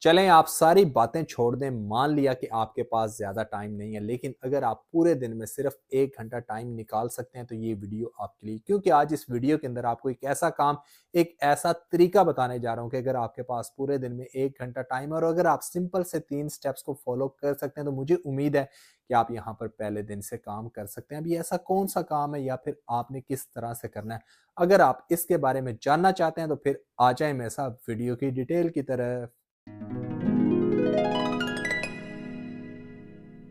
चलें आप सारी बातें छोड़ दें, मान लिया कि आपके पास ज़्यादा टाइम नहीं है, लेकिन अगर आप पूरे दिन में सिर्फ 1 घंटा टाइम निकाल सकते हैं तो ये वीडियो आपके लिए, क्योंकि आज इस वीडियो के अंदर आपको एक ऐसा काम, एक ऐसा तरीका बताने जा रहा हूँ कि अगर आपके पास पूरे दिन में 1 घंटा टाइम है और अगर आप सिंपल से 3 स्टेप्स को फॉलो कर सकते हैं तो मुझे उम्मीद है कि आप यहाँ पर पहले दिन से काम कर सकते हैं। अभी ऐसा कौन-सा काम है या फिर आपने किस तरह से करना है? अगर आप इसके बारे में जानना चाहते हैं तो फिर आ जाएँ मेरे साथ वीडियो की डिटेल की तरफ।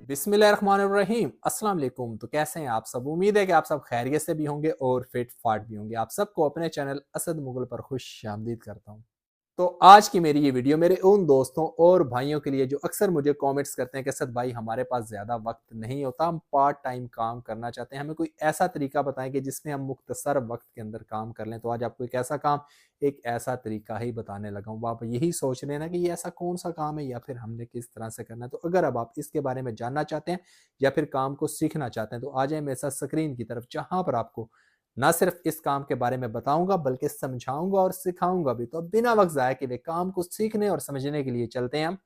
बिस्मिल्लाहिर्रहमानिर्रहीम, अस्सलाम वालेकुम। तो कैसे हैं आप सब? उम्मीद है कि आप सब खैरियत से भी होंगे और फिट फाट भी होंगे। आप सबको अपने चैनल असद मुगल पर खुशामदीद करता हूँ। तो आज की मेरी ये वीडियो मेरे उन दोस्तों और भाइयों के लिए जो अक्सर मुझे कमेंट्स करते हैं कि असद भाई हमारे पास ज़्यादा वक्त नहीं होता, हम पार्ट टाइम काम करना चाहते हैं, हमें कोई ऐसा तरीका बताएं कि जिसमें हम मुख्तसर वक्त के अंदर काम कर लें। तो आज आपको एक ऐसा काम, एक ऐसा तरीका ही बताने लगा हूँ। आप यही सोच रहे हैं ना कि ये ऐसा कौन सा काम है या फिर हमने किस तरह से करना है। तो अगर अब आप इसके बारे में जानना चाहते हैं या फिर काम को सीखना चाहते हैं तो आ जाए मेरे साथ स्क्रीन की तरफ, जहाँ पर आपको ना सिर्फ इस काम के बारे में बताऊंगा बल्कि समझाऊंगा और सिखाऊंगा भी। तो बिना वक्त जाए के वे काम को सीखने और समझने के लिए चलते हैं हम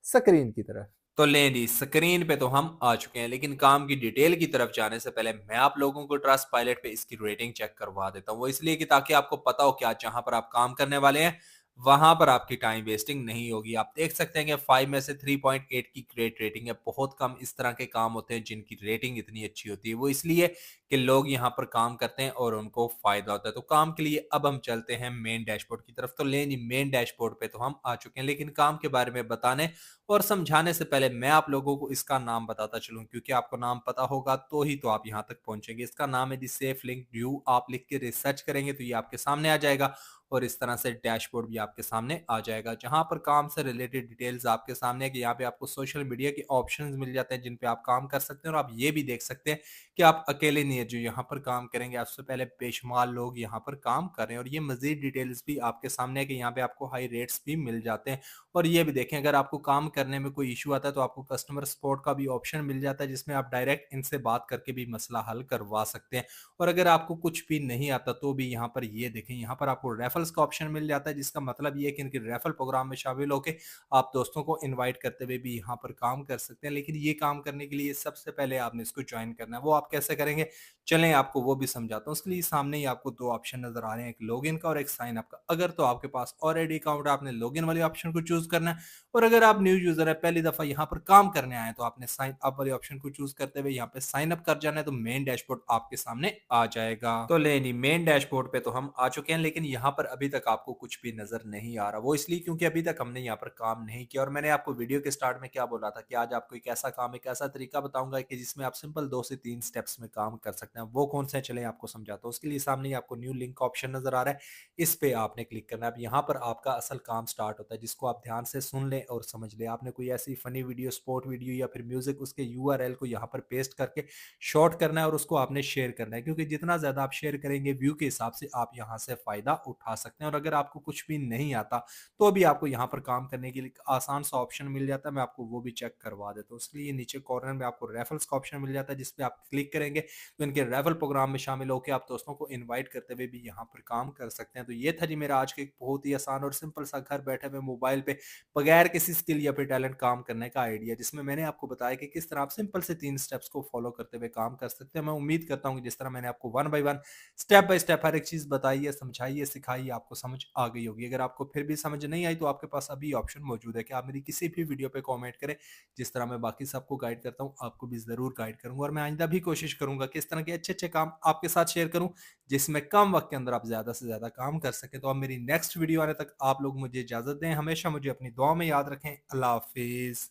स्क्रीन की तरफ। तो लें जी, स्क्रीन पे तो हम आ चुके हैं, लेकिन काम की डिटेल की तरफ जाने से पहले मैं आप लोगों को ट्रस्ट पायलट पे इसकी रेटिंग चेक करवा देता हूँ। वो इसलिए कि ताकि आपको पता हो कि आज जहां पर आप काम करने वाले हैं वहां पर आपकी टाइम वेस्टिंग नहीं होगी। आप देख सकते हैं कि 5 में से 3.8 की ग्रेट रेटिंग है। बहुत कम इस तरह के काम होते हैं जिनकी रेटिंग इतनी अच्छी होती है। वो इसलिए कि लोग यहाँ पर काम करते हैं और उनको फायदा होता है। तो काम के लिए अब हम चलते हैं मेन डैशबोर्ड की तरफ। तो लें जी, मेन डैशबोर्ड पे तो हम आ चुके हैं, लेकिन काम के बारे में बताने और समझाने से पहले मैं आप लोगों को इसका नाम बताता चलूं, क्योंकि आपको नाम पता होगा तो ही तो आप यहां तक पहुंचेंगे। इसका नाम है दी सेफ लिंक व्यू। आप लिख के रिसर्च करेंगे तो ये आपके सामने आ जाएगा और इस तरह से डैशबोर्ड भी आपके सामने आ जाएगा, जहां पर काम से रिलेटेड डिटेल्स आपके सामने है कि यहाँ पे आपको सोशल मीडिया के ऑप्शंस मिल जाते हैं जिन पे आप काम कर सकते हैं। और आप ये भी देख सकते हैं कि आप अकेले नहीं है जो यहाँ पर काम करेंगे, आपसे पहले बेशुमार लोग यहाँ पर काम कर रहे हैं। और ये मजीद डिटेल्स भी आपके सामने है कि यहाँ पे आपको हाई रेट्स भी मिल जाते हैं। और ये भी देखें, अगर आपको काम करने में कोई इशू आता है तो आपको कस्टमर सपोर्ट का भी ऑप्शन मिल जाता है, जिसमें आप डायरेक्ट इनसे बात करके भी मसला हल करवा सकते हैं। और अगर आपको कुछ भी नहीं आता तो भी यहाँ पर ये देखें, यहाँ पर आपको रेफरल्स का ऑप्शन मिल जाता है, जिसका मतलब ये है कि इनके रेफरल प्रोग्राम में शामिल होकर आप दोस्तों को इन्वाइट करते हुए भी यहाँ पर काम कर सकते हैं। लेकिन ये काम करने के लिए सबसे पहले आपने इसको ज्वाइन करना है। वो आप कैसे करेंगे, चलें आपको वो भी समझाता हूँ। उसके लिए सामने ही आपको दो ऑप्शन नजर आ रहे हैं, एक लॉगिन का और एक साइन अप का। अगर तो आपके पास ऑलरेडी अकाउंट है, आपने लॉगिन वाले ऑप्शन को चूज करना है। और अगर आप न्यू यूजर है, पहली दफा यहाँ पर काम करने आए, तो आपने साइन अप वाले ऑप्शन को चूज करते हुए यहाँ पे साइन अप कर जाना है। तो मेन डैशबोर्ड आपके सामने आ जाएगा। तो लेनी मेन डैशबोर्ड पे तो हम आ चुके हैं, लेकिन यहाँ पर अभी तक आपको कुछ भी नजर नहीं आ रहा। वो इसलिए क्योंकि अभी तक हमने यहाँ पर काम नहीं किया। और मैंने आपको वीडियो के स्टार्ट में क्या बोला था कि आज आपको एक ऐसा काम, एक ऐसा तरीका बताऊंगा कि जिसमें आप सिंपल 2 से 3 स्टेप्स में काम कर सकते हैं। वो कौन से चले आपको समझाता हूँ। उसके लिए सामने ही आपको न्यू लिंक का ऑप्शन नजर आ रहा है, इस पे आपने क्लिक करना है। अब यहाँ पर आपका असल काम स्टार्ट होता है, जिसको आप ध्यान से सुन लें और समझ लें। आपने कोई ऐसी फनी वीडियो, स्पोर्ट वीडियो या फिर म्यूजिक, उसके यूआरएल को यहाँ पर पेस्ट करके शॉर्ट करना है और उसको आपने शेयर करना है, क्योंकि जितना ज्यादा आप शेयर करेंगे व्यू के हिसाब से आप यहाँ से फायदा उठा सकते हैं। और अगर आपको कुछ भी नहीं आता तो भी आपको यहाँ पर काम करने के लिए आसान सा ऑप्शन मिल जाता है। मैं आपको वो भी चेक करवा देता हूँ। उसके लिए नीचे कॉर्नर में आपको रेफरल्स का ऑप्शन मिल जाता है, जिसपे आप क्लिक करेंगे तो इनके रेफरल प्रोग्राम में शामिल होकर आप दोस्तों को इन्वाइट करते हुए भी यहाँ पर काम कर सकते हैं। तो ये था जी मेरा आज के एक बहुत ही आसान और सिंपल सा घर बैठे हुए मोबाइल पे बगैर किसी स्किल या फिर टैलेंट काम करने का आइडिया, जिसमें मैंने आपको बताया कि किस तरह आप सिंपल से 3 स्टेप्स को फॉलो करते हुए काम कर सकते हैं। मैं उम्मीद करता हूँ कि जिस तरह मैंने आपको one by one, step by step हर एक चीज बताई है, समझाई है, सिखाई है, आपको समझ आ गई होगी। अगर आपको फिर भी समझ नहीं आई तो आपके पास अभी ऑप्शन मौजूद है कि आप मेरी किसी भी वीडियो पे कमेंट करें। जिस तरह मैं बाकी सबको गाइड करता हूँ, आपको भी जरूर गाइड करूंगा। और मैं आइंदा भी कोशिश करूंगा कि इस तरह के अच्छे अच्छे काम आपके साथ शेयर करूं, जिसमें कम वक्त के अंदर आप ज्यादा से ज्यादा काम कर सके। तो अब मेरी नेक्स्ट वीडियो आने तक आप लोग मुझे इजाजत दें। हमेशा मुझे अपनी दुआ में याद रखें। अल्लाह हाफिज।